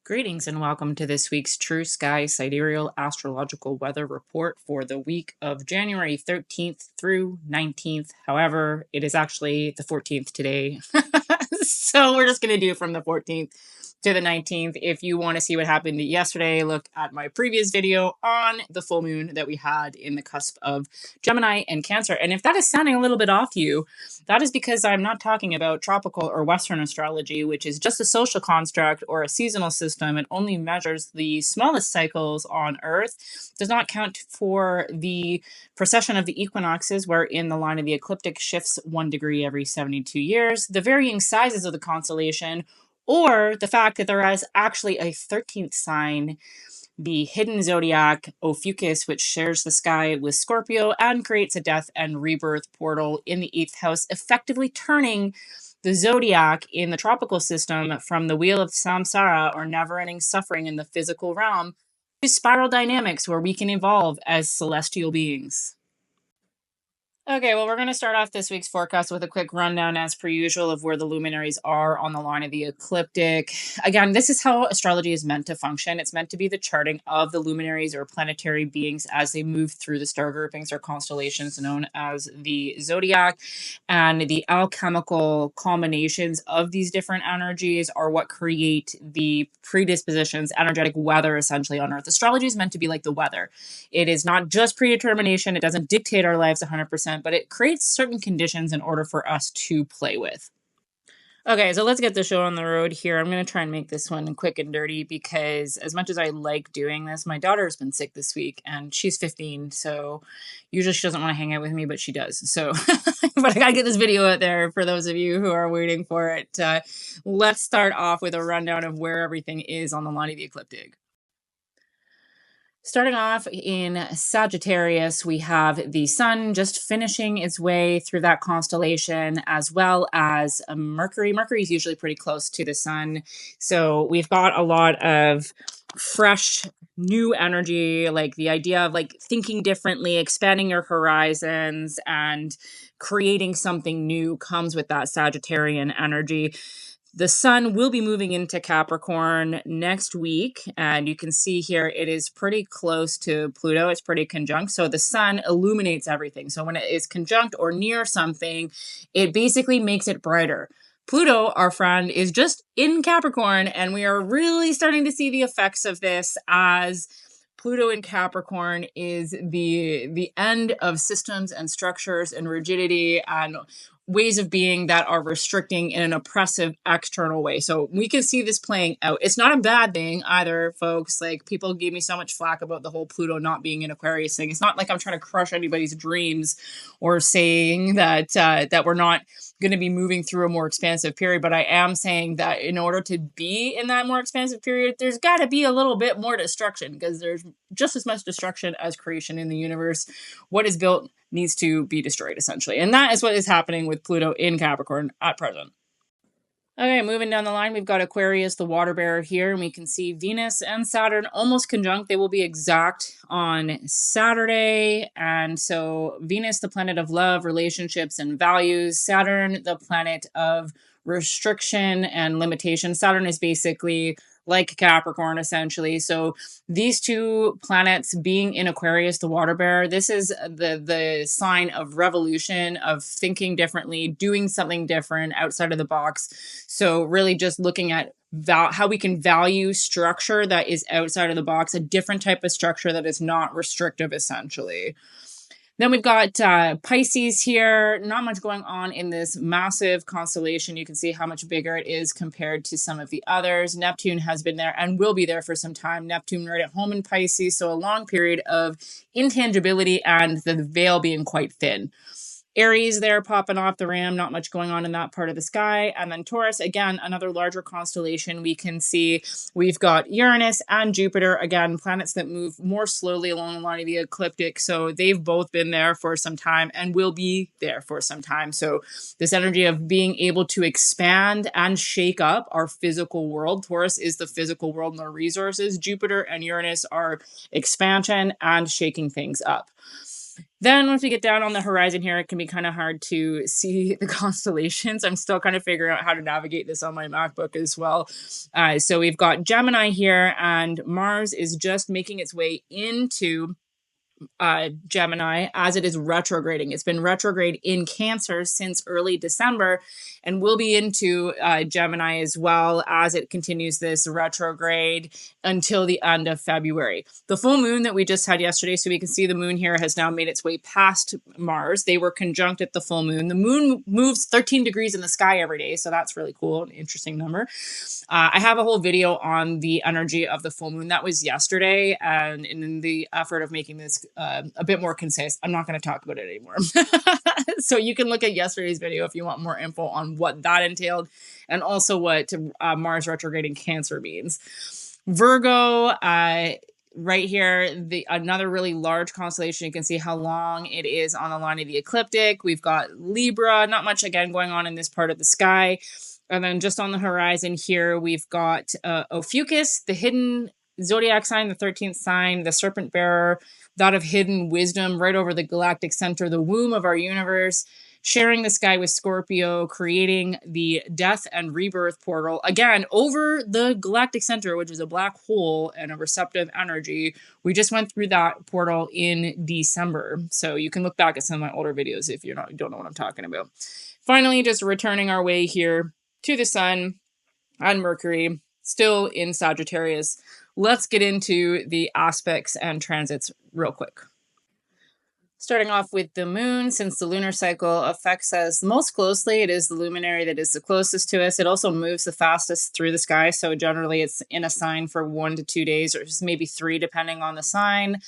Greetings and welcome to this week's True Sky Sidereal Astrological Weather Report for the week of January 13th through 19th. However, it is actually the 14th today. So we're just going to do from the 14th to the 19th. If you want to see what happened yesterday, look at my previous video on the full moon that we had in the cusp of Gemini and Cancer. And if that is sounding a little bit off to you, that is because I'm not talking about tropical or Western astrology, which is just a social construct or a seasonal system. It only measures the smallest cycles on Earth, does not count for the precession of the equinoxes, wherein the line of the ecliptic shifts 1 degree every 72 years, the varying sizes of the constellation, or the fact that there is actually a 13th sign, the hidden zodiac Ophiuchus, which shares the sky with Scorpio and creates a death and rebirth portal in the 8th house, effectively turning the zodiac in the tropical system from the wheel of samsara, or never-ending suffering in the physical realm, to spiral dynamics where we can evolve as celestial beings. Okay, well, we're going to start off this week's forecast with a quick rundown, as per usual, of where the luminaries are on the line of the ecliptic. Again, this is how astrology is meant to function. It's meant to be the charting of the luminaries or planetary beings as they move through the star groupings or constellations known as the zodiac. And the alchemical combinations of these different energies are what create the predispositions, energetic weather, essentially, on Earth. Astrology is meant to be like the weather. It is not just predetermination. It doesn't dictate our lives 100%, but it creates certain conditions in order for us to play with. Okay, so let's get the show on the road here. I'm going to try and make this one quick and dirty because as much as I like doing this, my daughter's been sick this week and she's 15, so usually she doesn't want to hang out with me, but she does. So, but I got to get this video out there for those of you who are waiting for it. Let's start off with a rundown of where everything is on the line of the ecliptic. Starting off in Sagittarius, we have the sun just finishing its way through that constellation, as well as Mercury. Mercury is usually pretty close to the sun. So we've got a lot of fresh, new energy, like the idea of like thinking differently, expanding your horizons, and creating something new comes with that Sagittarian energy. The sun will be moving into Capricorn next week, and you can see here it is pretty close to Pluto. It's pretty conjunct, so the sun illuminates everything. So when it is conjunct or near something, it basically makes it brighter. Pluto, our friend, is just in Capricorn, and we are really starting to see the effects of this as Pluto in Capricorn is the end of systems and structures and rigidity and ways of being that are restricting in an oppressive external way. So we can see this playing out. It's not a bad thing either, folks. Like, people gave me so much flack about the whole Pluto not being in Aquarius thing. It's not like I'm trying to crush anybody's dreams or saying that that we're not going to be moving through a more expansive period, but I am saying that in order to be in that more expansive period, there's got to be a little bit more destruction, because there's just as much destruction as creation in the universe. What is built needs to be destroyed, essentially. And that is what is happening with Pluto in Capricorn at present. Okay, moving down the line, we've got Aquarius, the water bearer here, and we can see Venus and Saturn almost conjunct. They will be exact on Saturday. And so Venus, the planet of love, relationships, and values. Saturn, the planet of restriction and limitation. Saturn is basically like Capricorn, essentially. So these two planets being in Aquarius, the water bearer, this is the sign of revolution, of thinking differently, doing something different outside of the box. So really just looking at how we can value structure that is outside of the box, a different type of structure that is not restrictive, essentially. Then we've got Pisces here. Not much going on in this massive constellation. You can see how much bigger it is compared to some of the others. Neptune has been there and will be there for some time. Neptune right at home in Pisces. So a long period of intangibility and the veil being quite thin. Aries there popping off the ram, not much going on in that part of the sky. And then Taurus, again, another larger constellation. We can see we've got Uranus and Jupiter, again, planets that move more slowly along the line of the ecliptic. So they've both been there for some time and will be there for some time. So this energy of being able to expand and shake up our physical world. Taurus is the physical world and our resources. Jupiter and Uranus are expansion and shaking things up. Then once we get down on the horizon here, it can be kind of hard to see the constellations. I'm still kind of figuring out how to navigate this on my MacBook as well. So we've got Gemini here, and Mars is just making its way into Gemini as it is retrograding. It's been retrograde in Cancer since early December and will be into Gemini as well as it continues this retrograde until the end of February. The full moon that we just had yesterday, so we can see the moon here, has now made its way past Mars. They were conjunct at the full moon. The moon moves 13 degrees in the sky every day, so that's really cool, an interesting number. I have a whole video on the energy of the full moon. That was yesterday, and in the effort of making this a bit more concise, I'm not going to talk about it anymore. So you can look at yesterday's video if you want more info on what that entailed, and also what Mars retrograding Cancer means. Virgo, right here, another really large constellation. You can see how long it is on the line of the ecliptic. We've got Libra, not much again going on in this part of the sky. And then just on the horizon here, we've got Ophiuchus, the hidden zodiac sign, the 13th sign, the serpent bearer, that of hidden wisdom, right over the galactic center, the womb of our universe, sharing the sky with Scorpio, creating the death and rebirth portal, again, over the galactic center, which is a black hole and a receptive energy. We just went through that portal in December. So you can look back at some of my older videos if you don't know what I'm talking about. Finally, just returning our way here to the sun and Mercury, still in Sagittarius. Let's get into the aspects and transits real quick. Starting off with the moon, since the lunar cycle affects us most closely, it is the luminary that is the closest to us. It also moves the fastest through the sky, so generally it's in a sign for 1 to 2 days, or just maybe 3 depending on the sign.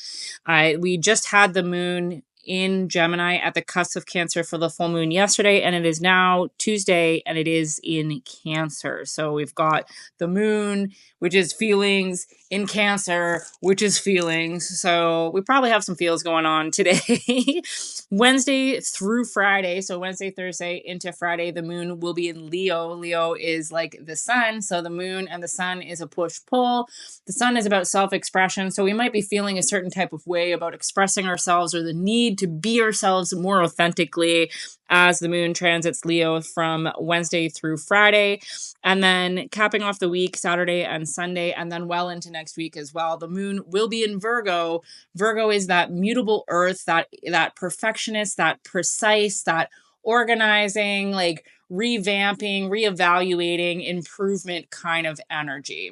We just had the moon in Gemini at the cusp of Cancer for the full moon yesterday, and it is now Tuesday, and it is in Cancer. So we've got the moon, which is feelings, in Cancer, which is feelings. So we probably have some feels going on today. Wednesday through Friday, so Wednesday, Thursday into Friday, the moon will be in Leo. Leo is like the sun, so the moon and the sun is a push-pull. The sun is about self-expression, so we might be feeling a certain type of way about expressing ourselves or the need to be ourselves more authentically as the moon transits Leo from Wednesday through Friday. And then capping off the week, Saturday and Sunday, and then well into next week as well, the moon will be in Virgo. Virgo is that mutable earth, that perfectionist, that precise, that organizing, like revamping, reevaluating, improvement kind of energy.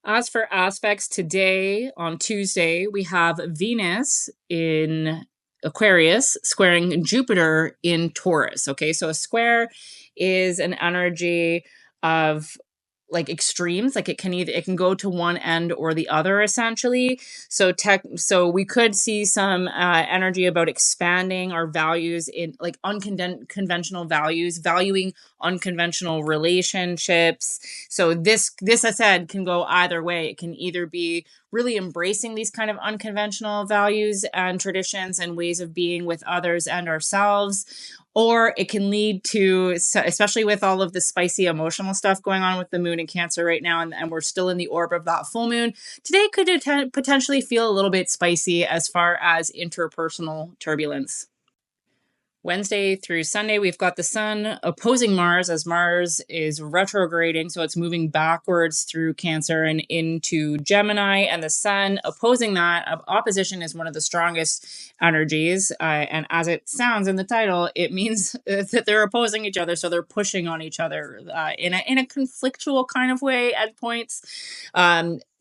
As for aspects today, on Tuesday, we have Venus in Aquarius squaring Jupiter in Taurus. Okay, so a square is an energy of like extremes, like it can go to one end or the other essentially. So we could see some energy about expanding our values in like unconventional values, valuing unconventional relationships. So this I said can go either way. It can either be really embracing these kind of unconventional values and traditions and ways of being with others and ourselves, or it can lead to, especially with all of the spicy emotional stuff going on with the moon in Cancer right now, and we're still in the orb of that full moon, today could potentially feel a little bit spicy as far as interpersonal turbulence. Wednesday through Sunday, we've got the sun opposing Mars as Mars is retrograding. So it's moving backwards through Cancer and into Gemini, and the sun opposing that. Opposition is one of the strongest energies. And as it sounds in the title, it means that they're opposing each other. So they're pushing on each other in a conflictual kind of way at points.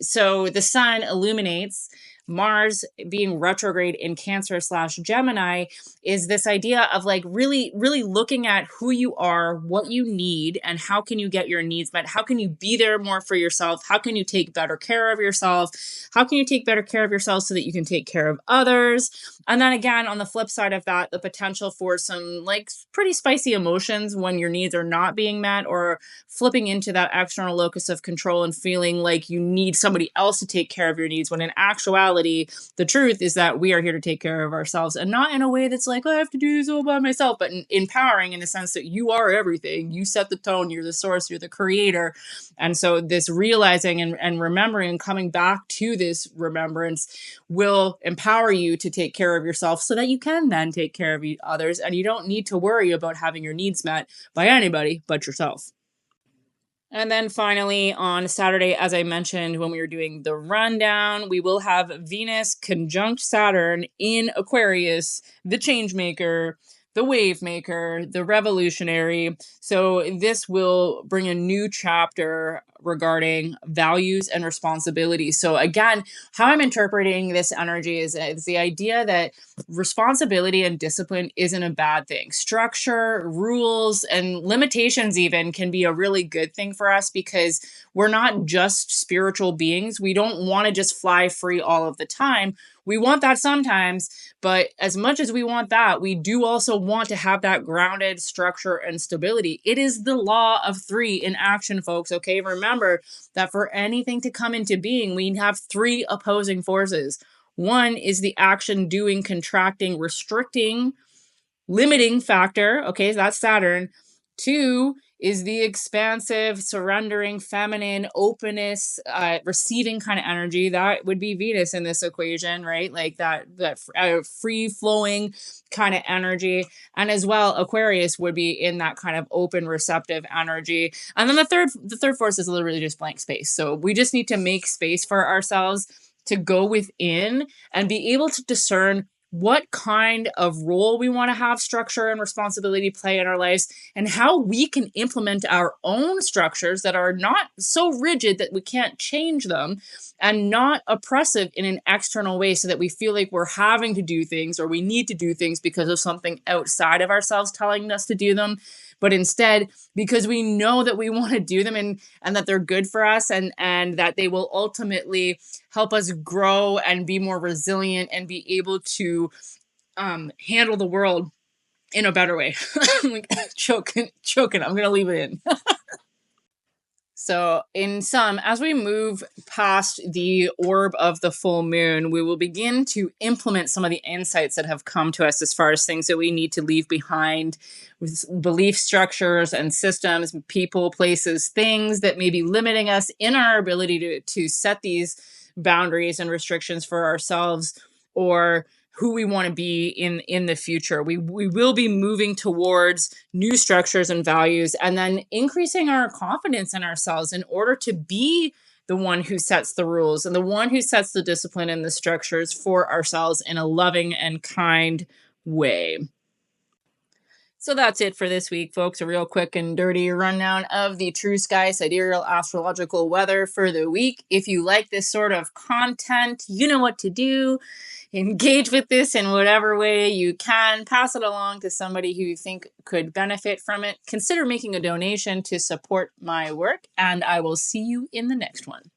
So the sun illuminates. Mars being retrograde in Cancer / Gemini is this idea of like really, really looking at who you are, what you need, and how can you get your needs met? How can you be there more for yourself? How can you take better care of yourself? How can you take better care of yourself so that you can take care of others? And then again, on the flip side of that, the potential for some like pretty spicy emotions when your needs are not being met, or flipping into that external locus of control and feeling like you need somebody else to take care of your needs, when in actuality, reality, the truth is that we are here to take care of ourselves, and not in a way that's like, I have to do this all by myself, but empowering in the sense that you are everything. You set the tone, you're the source, you're the creator. And so this realizing and remembering and coming back to this remembrance will empower you to take care of yourself so that you can then take care of others, and you don't need to worry about having your needs met by anybody but yourself. And then finally, on Saturday, as I mentioned, when we were doing the rundown, we will have Venus conjunct Saturn in Aquarius, the change maker, the wave maker, the revolutionary. So this will bring a new chapter regarding values and responsibilities. So again, how I'm interpreting this energy is the idea that responsibility and discipline isn't a bad thing. Structure, rules, and limitations even can be a really good thing for us, because we're not just spiritual beings. We don't want to just fly free all of the time. We want that sometimes, but as much as we want that, we do also want to have that grounded structure and stability. It is the law of three in action, folks. Okay, remember that for anything to come into being, we have three opposing forces. One is the action, doing, contracting, restricting, limiting factor. Okay, so that's Saturn. Two is the expansive, surrendering, feminine, openness, receiving kind of energy. That would be Venus in this equation, right? Like that free flowing kind of energy. And as well, Aquarius would be in that kind of open, receptive energy. And then the third force is literally just blank space. So we just need to make space for ourselves to go within and be able to discern what kind of role we want to have structure and responsibility play in our lives, and how we can implement our own structures that are not so rigid that we can't change them, and not oppressive in an external way so that we feel like we're having to do things or we need to do things because of something outside of ourselves telling us to do them, but instead because we know that we want to do them, and that they're good for us, and that they will ultimately help us grow and be more resilient and be able to handle the world in a better way. I'm like choking. I'm gonna leave it in. So in sum, as we move past the orb of the full moon, we will begin to implement some of the insights that have come to us as far as things that we need to leave behind, with belief structures and systems, people, places, things that may be limiting us in our ability to set these boundaries and restrictions for ourselves, or who we want to be in the future. We will be moving towards new structures and values, and then increasing our confidence in ourselves in order to be the one who sets the rules and the one who sets the discipline and the structures for ourselves in a loving and kind way. So that's it for this week, folks. A real quick and dirty rundown of the True Sky Sidereal astrological weather for the week. If you like this sort of content, you know what to do. Engage with this in whatever way you can. Pass it along to somebody who you think could benefit from it. Consider making a donation to support my work, and I will see you in the next one.